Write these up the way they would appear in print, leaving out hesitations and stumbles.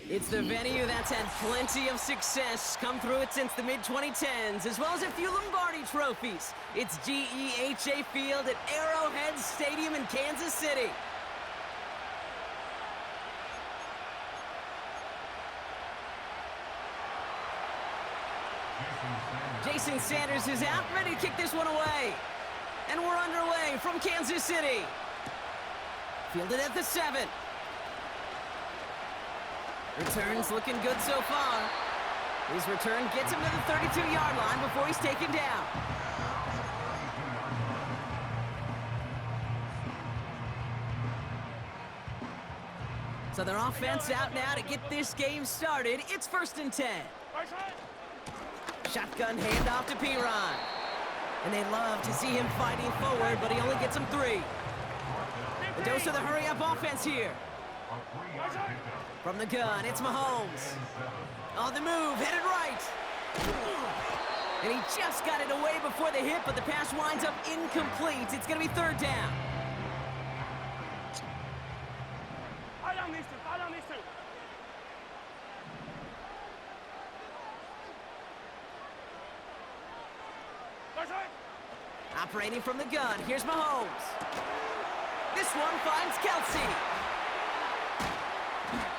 It's the venue that's had plenty of success, come through it since the mid-2010s, as well as a few Lombardi trophies. It's GEHA Field at Arrowhead Stadium in Kansas City. Jason Sanders is out, ready to kick this one away. And we're underway from Kansas City. Fielded at the 7. Return's looking good so far. His return gets him to the 32-yard line before he's taken down. So their offense out now to get this game started. It's 1st and 10. Shotgun handoff to Piron. And they love to see him fighting forward, but he only gets him 3. A dose of the hurry-up offense here. From the gun, it's Mahomes. On the move, headed right. And he just got it away before the hit, but the pass winds up incomplete. It's going to be 3rd down. Operating from the gun, here's Mahomes. This one finds Kelsey.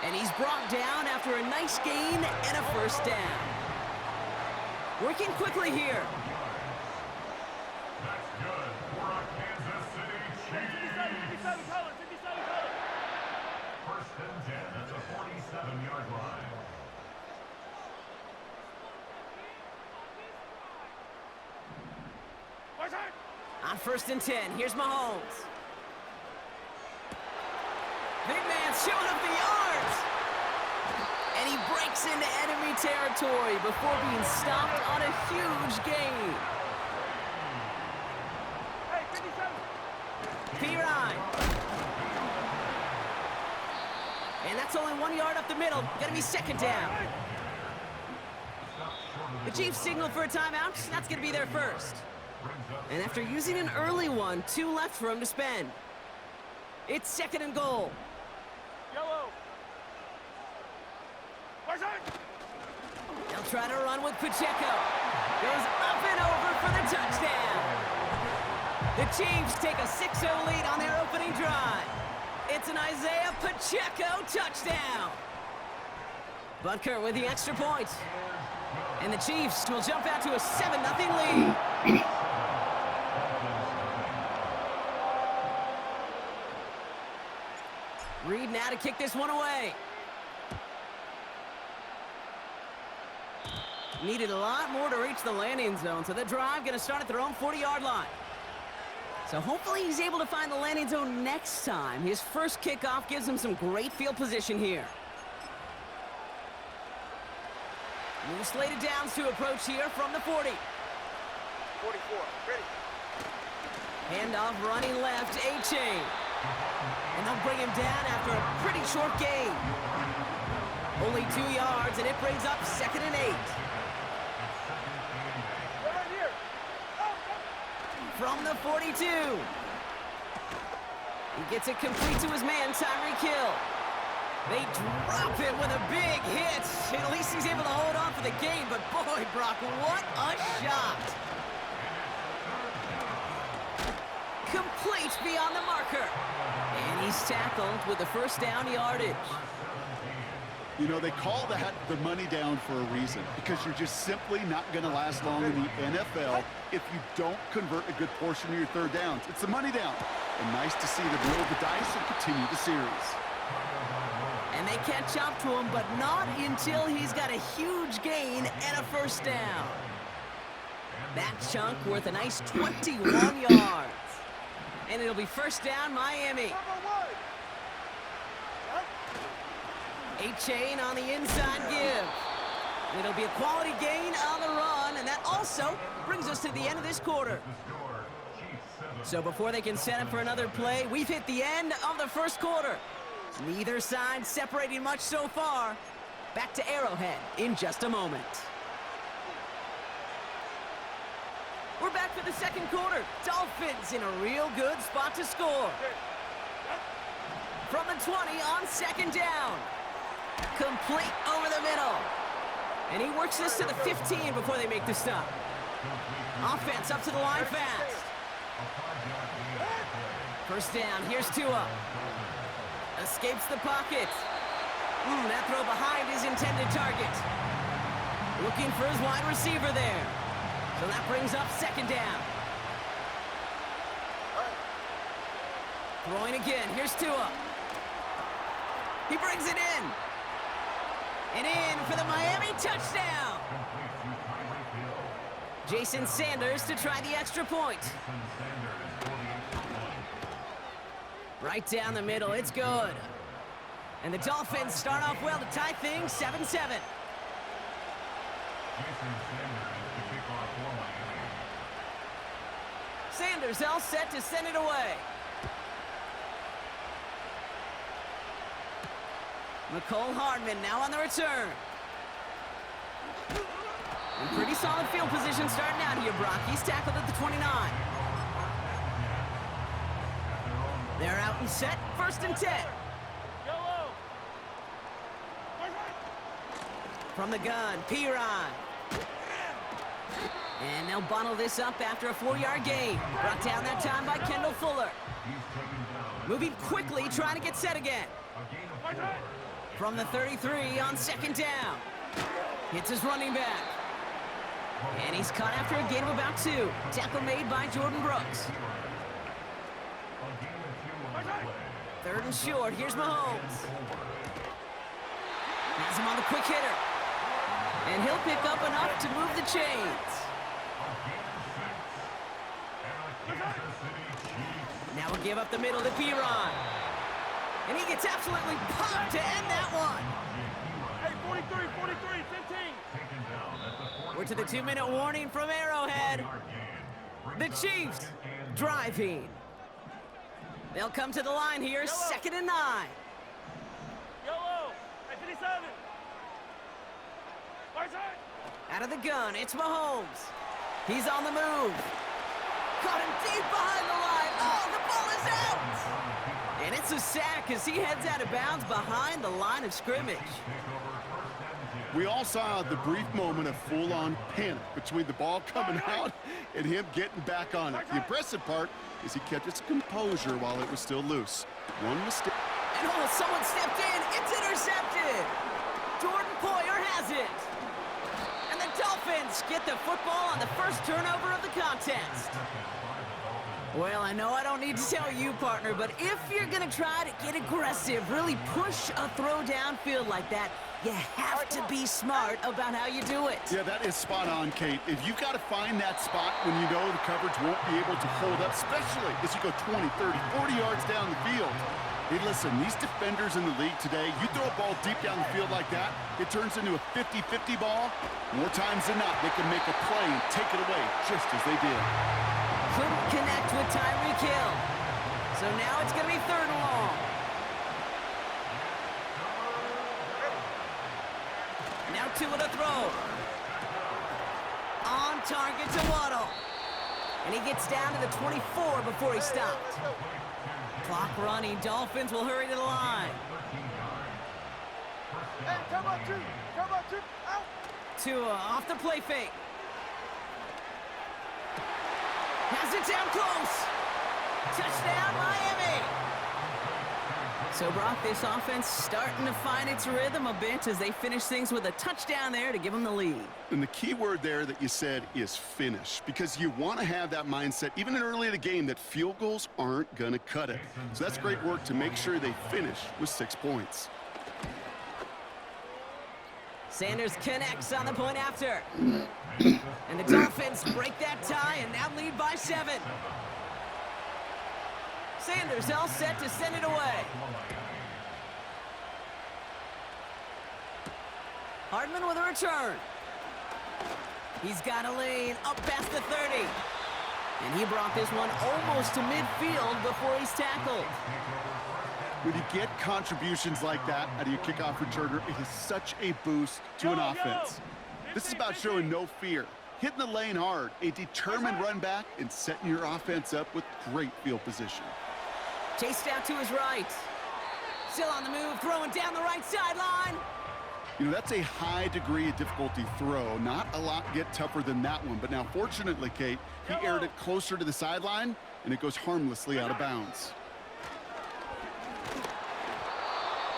And he's brought down after a nice gain and a 1st down. Working quickly here. That's good for a Kansas City Chiefs. 1st and 10 at the 47-yard line. On 1st and 10, here's Mahomes. Big man showing up the yards. And he breaks into enemy territory before being stopped on a huge gain. Piron. And that's only 1 yard up the middle. Gonna be 2nd down. The Chiefs signal for a timeout. That's gonna be their 1st. And after using an early one, 2 left for him to spend. It's 2nd and goal. They'll try to run with Pacheco. Goes up and over for the touchdown. The Chiefs take a 6-0 lead on their opening drive. It's an Isaiah Pacheco touchdown. Butker with the extra point. And the Chiefs will jump out to a 7-0 lead. Reed now to kick this one away. Needed a lot more to reach the landing zone, so the drive going to start at their own 40-yard line. So hopefully he's able to find the landing zone next time. His first kickoff gives him some great field position here. New slated downs to approach here from the 40. 44, ready. Handoff running left, A-Chain. And they'll bring him down after a pretty short gain. Only 2 yards, and it brings up 2nd and 8. From the 42. He gets it complete to his man, Tyreek Hill. They drop it with a big hit. And at least he's able to hold on for the game, but boy, Brock, what a shot. Complete beyond the marker. And he's tackled with the 1st down yardage. You know, they call that the money down for a reason, because you're just simply not going to last long in the NFL if you don't convert a good portion of your 3rd downs. It's the money down. And nice to see them roll the dice and continue the series. And they catch up to him, but not until he's got a huge gain and a 1st down. That chunk worth a nice 21 yards. And it'll be 1st down, Miami. A-Chain on the inside give. It'll be a quality gain on the run, and that also brings us to the end of this quarter. So before they can set up for another play, we've hit the end of the 1st quarter. Neither side separating much so far. Back to Arrowhead in just a moment. We're back for the 2nd quarter. Dolphins in a real good spot to score. From the 20 on 2nd down. Complete over the middle. And he works this to the 15 before they make the stop. Offense up to the line fast. First down, here's Tua. Escapes the pocket. That throw behind his intended target. Looking for his wide receiver there. So that brings up second down. Throwing again, here's Tua. He brings it in. And in for the Miami touchdown. Jason Sanders to try the extra point. Right down the middle, it's good. And the Dolphins start off well to tie things 7-7. Sanders all set to send it away. McCole Hardman now on the return. In pretty solid field position starting out here, Brock. He's tackled at the 29. They're out and set, 1st and 10. From the gun, Piron. And they'll bottle this up after a 4-yard gain. Brought down that time by Kendall Fuller. Moving quickly, trying to get set again. From the 33 on 2nd down. Hits his running back. And he's caught after a gain of about 2. Tackle made by Jordan Brooks. 3rd and short. Here's Mahomes. Has him on the quick hitter. And he'll pick up enough to move the chains. Now we'll give up the middle to Piron. And he gets absolutely pumped to end that one. Hey, 43, 15. We're to the 2-minute warning from Arrowhead. The Chiefs driving. They'll come to the line here, 2nd and 9. Yellow, 57. Out of the gun, it's Mahomes. He's on the move. Caught him deep behind the line. Oh, the ball is out. And it's a sack as he heads out of bounds behind the line of scrimmage. We all saw the brief moment of full-on panic between the ball coming out and him getting back on it. The impressive part is he kept his composure while it was still loose. One mistake. And oh, someone stepped in. It's intercepted. Jordan Poyer has it. And the Dolphins get the football on the first turnover of the contest. Well, I know I don't need to tell you, partner, but if you're going to try to get aggressive, really push a throw downfield like that, you have to be smart about how you do it. Yeah, that is spot on, Kate. If you've got to find that spot when you know the coverage won't be able to hold up, especially as you go 20, 30, 40 yards down the field. Hey, listen, these defenders in the league today, you throw a ball deep down the field like that, it turns into a 50-50 ball. More times than not, they can make a play and take it away just as they did. Couldn't connect with Tyreek Hill. So now it's going to be 3rd and long. Now Tua to throw. On target to Waddle. And he gets down to the 24 before he stopped. Clock running. Dolphins will hurry to the line. Hey, come on, two. Out. Tua off the play fake. Has it down close. Touchdown, Miami. So, Brock, this offense starting to find its rhythm a bit as they finish things with a touchdown there to give them the lead. And the key word there that you said is finish, because you want to have that mindset, even early in the game, that field goals aren't going to cut it. So that's great work to make sure they finish with 6 points. Sanders connects on the point after. And the Dolphins break that tie and now lead by 7. Sanders all set to send it away. Hardman with a return. He's got a lane up past the 30. And he brought this one almost to midfield before he's tackled. When you get contributions like that out of your kickoff returner, it is such a boost to an offense. This is about showing no fear, hitting the lane hard, a determined run back, and setting your offense up with great field position. Chased out to his right. Still on the move, throwing down the right sideline. You know, that's a high degree of difficulty throw. Not a lot get tougher than that one. But now, fortunately, Kate, he aired it closer to the sideline, and it goes harmlessly out of bounds.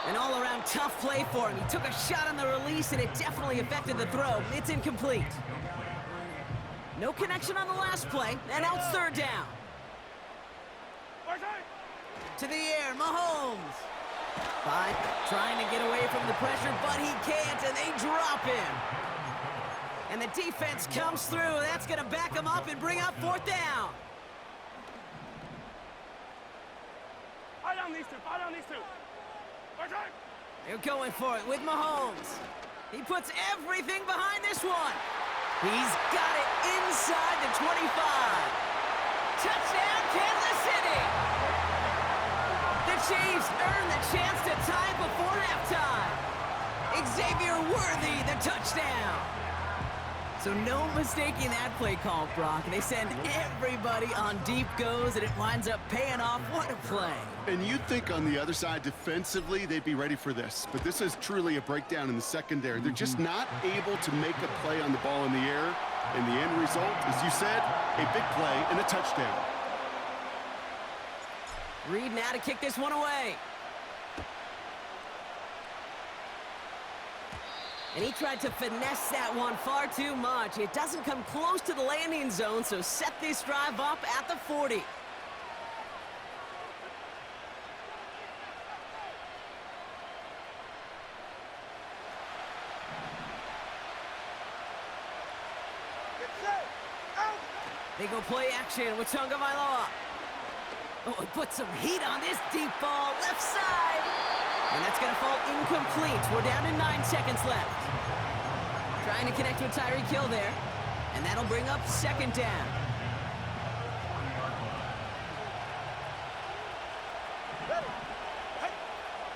An all-around tough play for him. He took a shot on the release, and it definitely affected the throw. It's incomplete. No connection on the last play, and now it's third down. To the air, Mahomes. Trying to get away from the pressure, but he can't, and they drop him. And the defense comes through. That's going to back him up and bring up fourth down. Fire down these two. Fire down these two. They're going for it with Mahomes. He puts everything behind this one. He's got it inside the 25. Touchdown, Kansas City. The Chiefs earn the chance to tie before halftime. Xavier Worthy, the touchdown. So no mistaking that play call, Brock. They send everybody on deep goes, and it winds up paying off. What a play. And you'd think on the other side, defensively, they'd be ready for this. But this is truly a breakdown in the secondary. They're just not able to make a play on the ball in the air. And the end result, as you said, a big play and a touchdown. Reed now to kick this one away. And he tried to finesse that one far too much. It doesn't come close to the landing zone, so set this drive up at the 40. They go play action with Tagovailoa. Oh, he put some heat on this deep ball, left side. And that's going to fall incomplete. We're down to 9 seconds left. Trying to connect with Tyreek Hill there. And that'll bring up second down.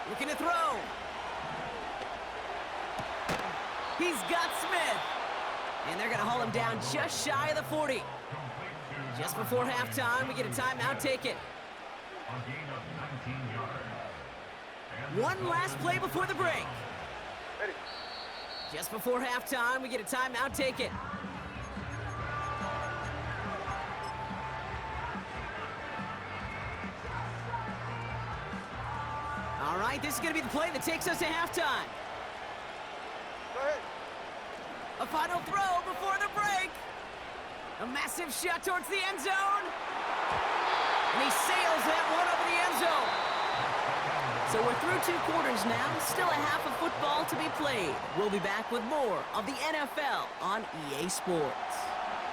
Looking to throw. He's got Smith. And they're going to haul him down just shy of the 40. Just before halftime, we get a timeout. Take it. One last play before the break. Just before halftime, we get a timeout. Take it. All right, this is going to be the play that takes us to halftime. Go ahead. A final throw before the break. A massive shot towards the end zone. And he sails that one over the end zone. So we're through 2 quarters now. Still a half of football to be played. We'll be back with more of the NFL on EA Sports.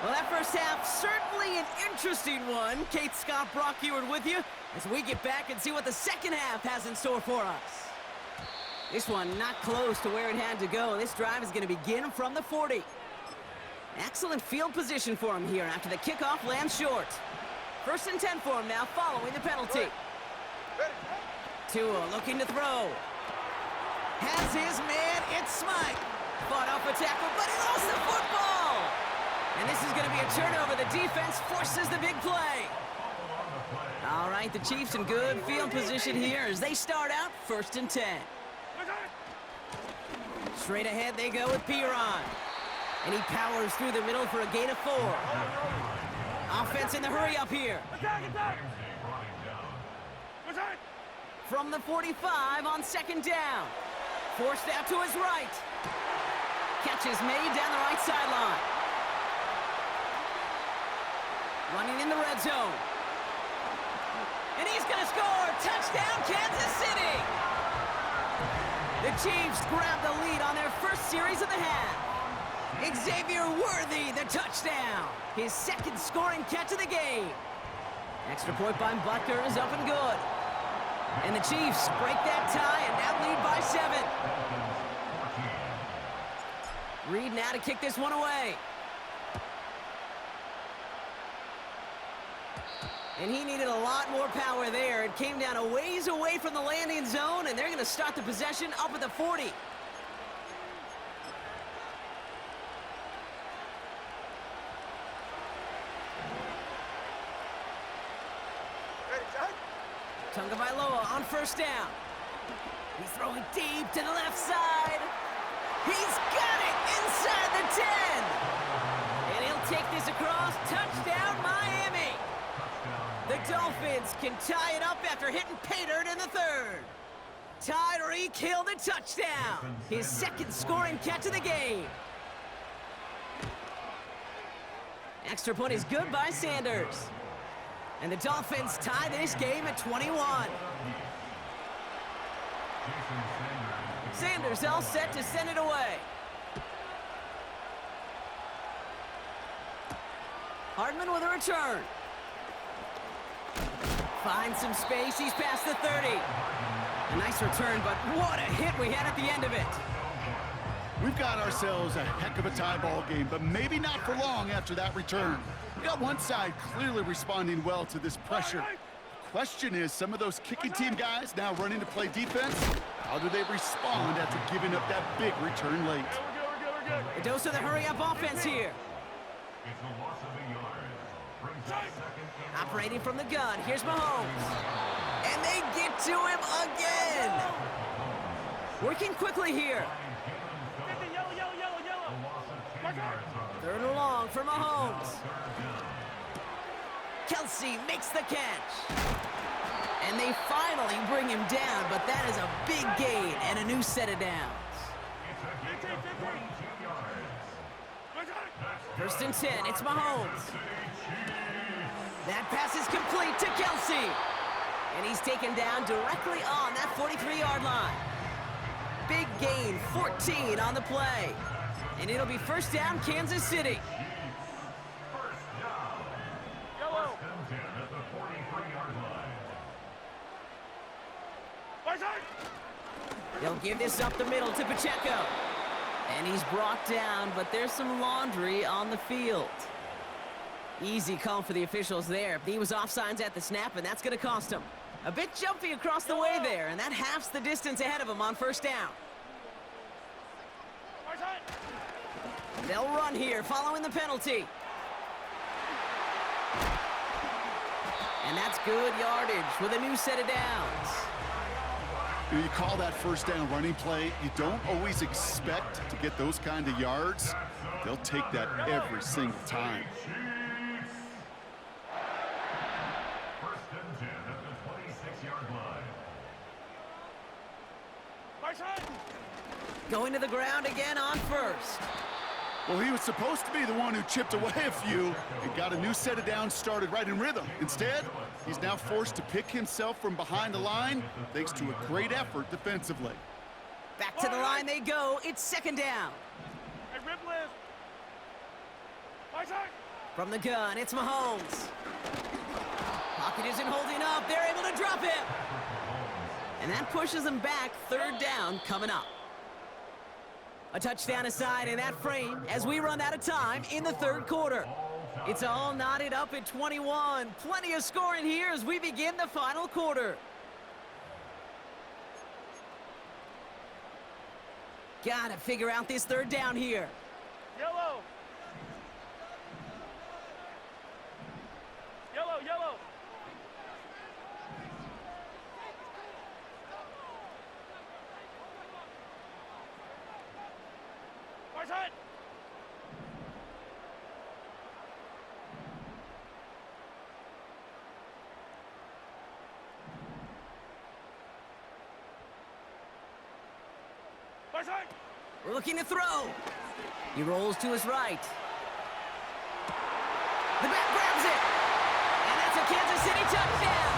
Well, that first half, certainly an interesting one. Kate, Scott, Brock Ewart with you as we get back and see what the second half has in store for us. This one not close to where it had to go. This drive is going to begin from the 40. Excellent field position for him here after the kickoff lands short. 1st and 10 for him now following the penalty. Tua looking to throw. Has his man, it's Smite. Fought off a tackle, but he lost the football. And this is going to be a turnover. The defense forces the big play. All right, the Chiefs in good field position here as they start out 1st and 10. Straight ahead they go with Piron. And he powers through the middle for a gain of 4. Offense in the hurry up here. From the 45 on 2nd down. Forced out to his right. Catch is made down the right sideline. Running in the red zone. And he's going to score. Touchdown, Kansas City. The Chiefs grab the lead on their first series of the half. Xavier Worthy, the touchdown. His 2nd scoring catch of the game. Extra point by Butker is up and good. And the Chiefs break that tie and now lead by 7. Reed now to kick this one away. And he needed a lot more power there. It came down a ways away from the landing zone, and they're going to start the possession up at the 40. Tagovailoa on 1st down. He's throwing deep to the left side. He's got it inside the 10. And he'll take this across. Touchdown, Miami. The Dolphins can tie it up after hitting pay dirt in the third. Tyreek Hill the touchdown. His second scoring catch of the game. Extra point is good by Sanders. And the Dolphins tie this game at 21. Sanders all set to send it away. Hardman with a return. Finds some space. He's past the 30. A nice return, but what a hit we had at the end of it. We've got ourselves a heck of a tie ball game, but maybe not for long after that return. We got one side clearly responding well to this pressure. The question is, some of those kicking team guys now running to play defense, how do they respond after giving up that big return late? A dose of the hurry-up offense here. It's a loss of a yard. Brings up second and Operating from the gun, here's Mahomes. And they get to him again. Working quickly here. Third and long for Mahomes. Kelsey makes the catch. And they finally bring him down, but that is a big gain and a new set of downs. First and 10, it's Mahomes. That pass is complete to Kelsey. And he's taken down directly on that 43-yard line. Big gain, 14 on the play. And it'll be first down, Kansas City. Yellow. First and 10 at the 43-yard line. They'll give this up the middle to Pacheco. And he's brought down, but there's some laundry on the field. Easy call for the officials there. He was offsides at the snap, and that's going to cost him. A bit jumpy across the way there, and that halves the distance ahead of him on first down. They'll run here following the penalty. And that's good yardage with a new set of downs. You call that first down running play, you don't always expect to get those kind of yards. They'll take that every single time. First and 10 at the 26-yard line. Going to the ground again on first. Well, he was supposed to be the one who chipped away a few and got a new set of downs started right in rhythm. Instead, he's now forced to pick himself from behind the line thanks to a great effort defensively. Back to the line they go. It's second down. From the gun, it's Mahomes. Pocket isn't holding up. They're able to drop him. And that pushes them back. Third down coming up. A touchdown aside in that frame as we run out of time in the third quarter. It's all knotted up at 21. Plenty of scoring here as we begin the final quarter. Gotta figure out this third down here. Yellow. Yellow, yellow. We're looking to throw. He rolls to his right. The back grabs it. And that's a Kansas City touchdown.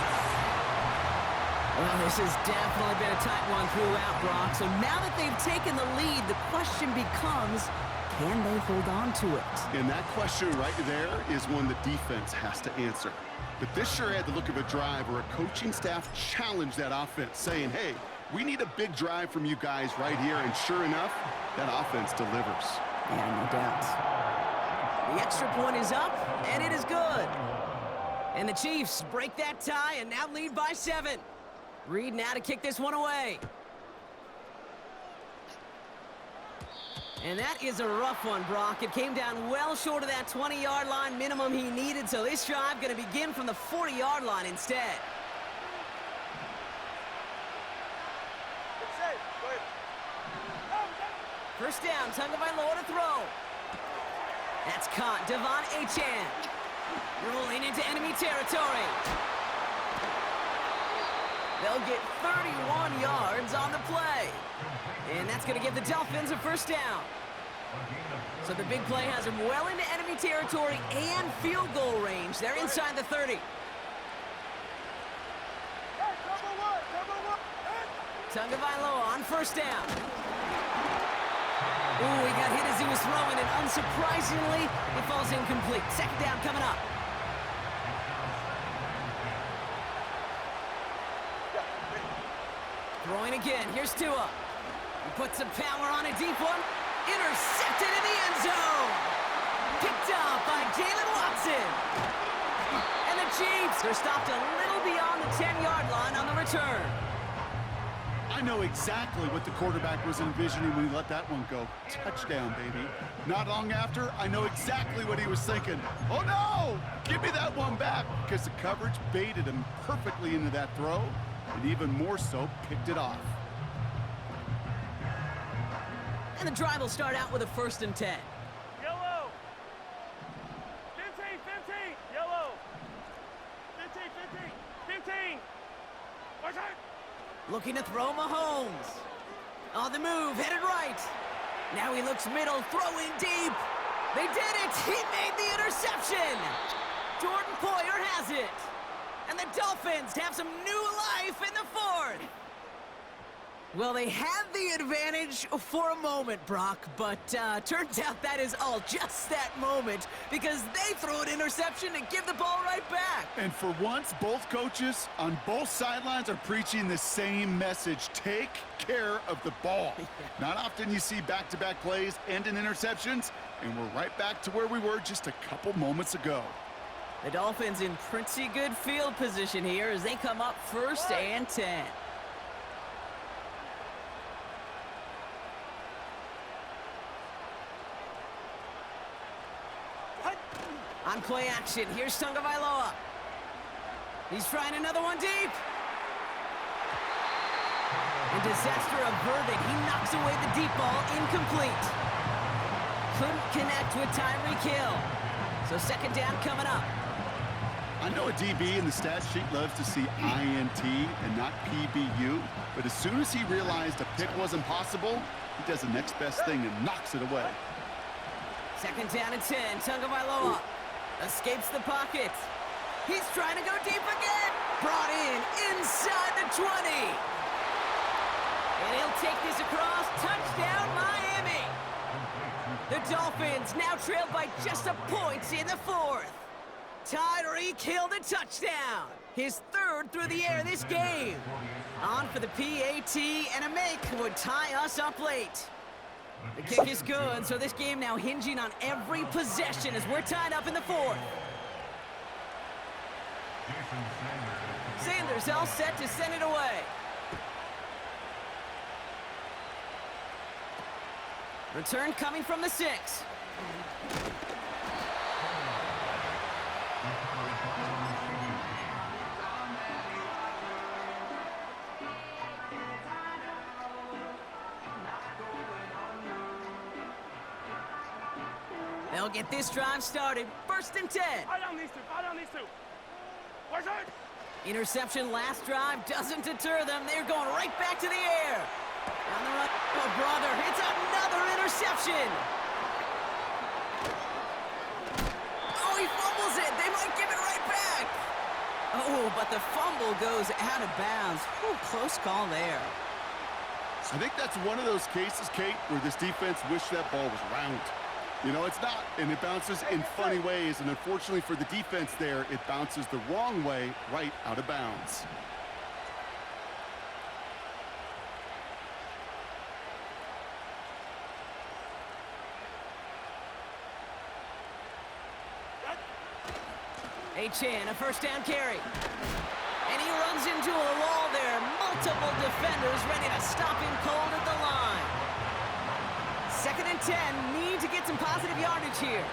Well, this has definitely been a tight one throughout, Brock. So now that they've taken the lead, the question becomes, can they hold on to it? And that question right there is one the defense has to answer. But this sure had the look of a drive where a coaching staff challenged that offense, saying, hey, we need a big drive from you guys right here. And sure enough, that offense delivers. Yeah, no doubt. The extra point is up, and it is good. And the Chiefs break that tie and now lead by 7. Reed now to kick this one away. And that is a rough one, Brock. It came down well short of that 20-yard line minimum he needed, so this drive going to begin from the 40-yard line instead. First down, Tagovailoa to throw. That's caught. Devon Achane rolling into enemy territory. They'll get 31 yards on the play. And that's going to give the Dolphins a first down. So the big play has them well into enemy territory and field goal range. They're inside the 30. Tagovailoa on first down. Ooh, he got hit as he was throwing, and unsurprisingly, it falls incomplete. Second down coming up. Throwing again. Here's Tua. He puts some power on a deep one. Intercepted in the end zone. Picked up by Jalen Watson. And the Chiefs are stopped a little beyond the 10-yard line on the return. I know exactly what the quarterback was envisioning when he let that one go. Touchdown, baby. Not long after, I know exactly what he was thinking. Oh, no! Give me that one back, because the coverage baited him perfectly into that throw, and even more so, picked it off. And the drive will start out with a 1st and 10. Yellow. 15, 15. Yellow. 15, 15. 15. Watch out. Looking to throw Mahomes. On the move, headed right. Now he looks middle, throwing deep. They did it! He made the interception! Jordan Poyer has it. And the Dolphins have some new life in the 4th. Well, they had the advantage for a moment, Brock, but turns out that is all just that moment because they throw an interception and give the ball right back. And for once, both coaches on both sidelines are preaching the same message. Take care of the ball. Not often you see back-to-back plays end in interceptions, and we're right back to where we were just a couple moments ago. The Dolphins in pretty good field position here as they come up 1st and 10. On play action, here's Tagovailoa. He's trying another one deep. And disaster averted. He knocks away the deep ball, incomplete. Couldn't connect with Tyreek Hill. So second down coming up. I know a DB in the stat sheet loves to see INT and not PBU, but as soon as he realized a pick wasn't possible, he does the next best thing and knocks it away. Second down and 10, Tagovailoa escapes the pocket. He's trying to go deep again. Brought in inside the 20. And he'll take this across. Touchdown, Miami. The Dolphins now trail by just a point in the 4th. Tyreek Hill the touchdown. His 3rd through the air this game. On for the PAT, and a make would tie us up late. The kick is good, so this game now hinging on every possession as we're tied up in the 4th. Sanders all set to send it away. Return coming from the 6. They'll get this drive started. 1st and 10. Eye on these two. Eye on these two. Watch out. Interception last drive doesn't deter them. They're going right back to the air. On the run. Oh, brother. It's another interception. Oh, he fumbles it. They might give it right back. Oh, but the fumble goes out of bounds. Ooh, close call there. I think that's one of those cases, Kate, where this defense wished that ball was round. You know, it's not, and it bounces in funny ways, and unfortunately for the defense there, it bounces the wrong way right out of bounds. Achane, a 1st down carry. And he runs into a wall there. Multiple defenders ready to stop him cold at the line. 2nd and 10, need to get some positive yardage here.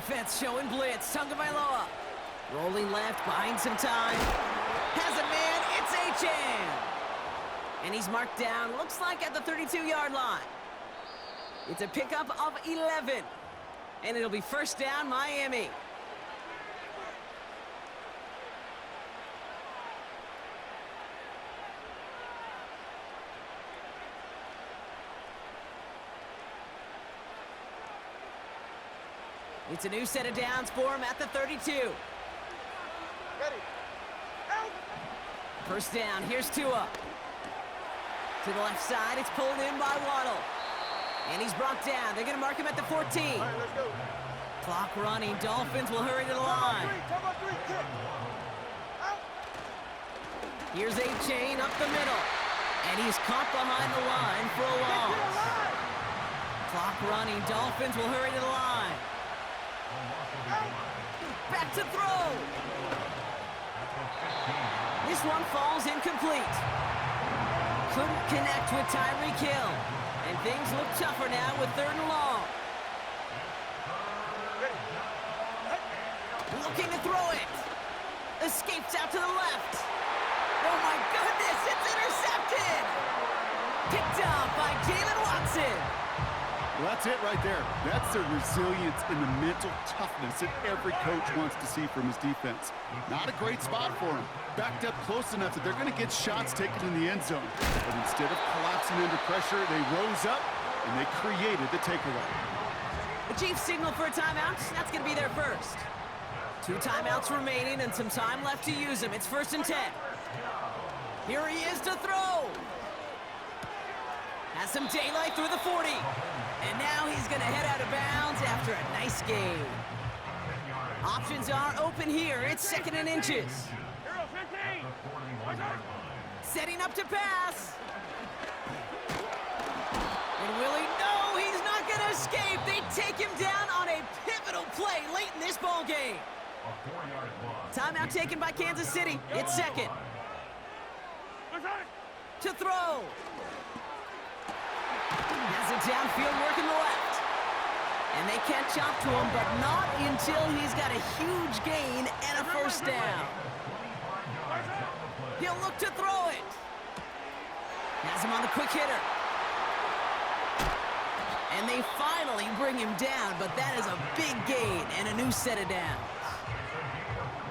defense showing blitz. Tagovailoa. Rolling left, buying some time. Has a man, it's H.M. And he's marked down, looks like at the 32-yard line. It's a pickup of 11. And it'll be first down, Miami. It's a new set of downs for him at the 32. Ready. Out. First down, here's Tua. To the left side, it's pulled in by Waddle. And he's brought down. They're going to mark him at the 14. All right, let's go. Clock running. Dolphins will hurry to the line. Come on, three, kick. Out. Here's A-Chain up the middle. And he's caught behind the line for a loss. Clock running. Dolphins will hurry to the line. Back to throw. This one falls incomplete. Couldn't connect with Tyreek Hill. And things look tougher now with 3rd and long. Looking to throw it. Escapes out to the left. Oh my goodness, it's intercepted. Picked up by Jalen Watson. Well, that's it right there. That's the resilience and the mental toughness that every coach wants to see from his defense. Not a great spot for him. Backed up close enough that they're going to get shots taken in the end zone. But instead of collapsing under pressure, they rose up and they created the takeaway. The Chiefs signal for a timeout. That's going to be their first. 2 timeouts remaining and some time left to use them. It's 1st and 10. Here he is to throw. Has some daylight through the 40. And now he's going to head out of bounds after a nice game. Options are open here. It's 2nd and inches. Hero 15. Watch out. Setting up to pass. And will he? No, he's not going to escape. They take him down on a pivotal play late in this ball game. Timeout taken by Kansas City. It's 2nd. To throw. Has it downfield working the left. And they can't chop to him, but not until he's got a huge gain and a first down. He'll look to throw it. Has him on the quick hitter. And they finally bring him down, but that is a big gain and a new set of downs.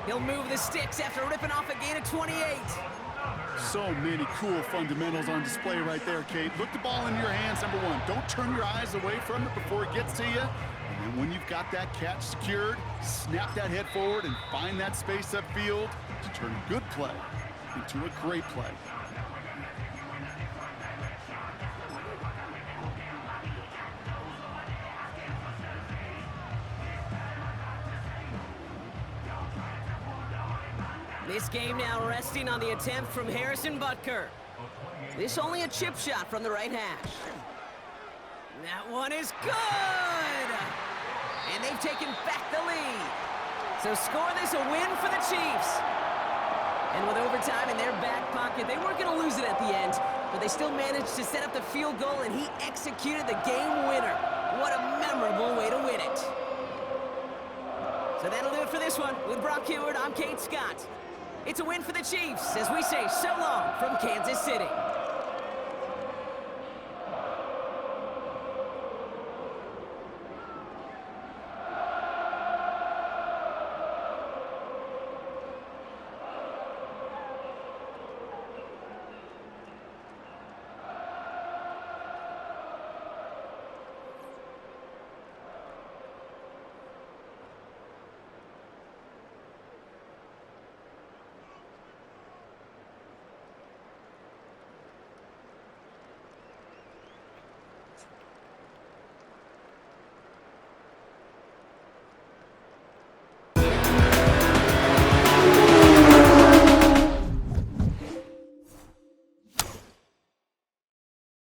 He'll move the sticks after ripping off a gain of 28. So many cool fundamentals on display right there, Kate. Look the ball in your hands, number 1. Don't turn your eyes away from it before it gets to you. And then when you've got that catch secured, snap that head forward and find that space upfield to turn a good play into a great play. This game now resting on the attempt from Harrison Butker. This only a chip shot from the right hash. That one is good! And they've taken back the lead. So score this a win for the Chiefs. And with overtime in their back pocket, they weren't going to lose it at the end, but they still managed to set up the field goal, and he executed the game winner. What a memorable way to win it. So that'll do it for this one. With Brock Heward, I'm Kate Scott. It's a win for the Chiefs as we say so long from Kansas City.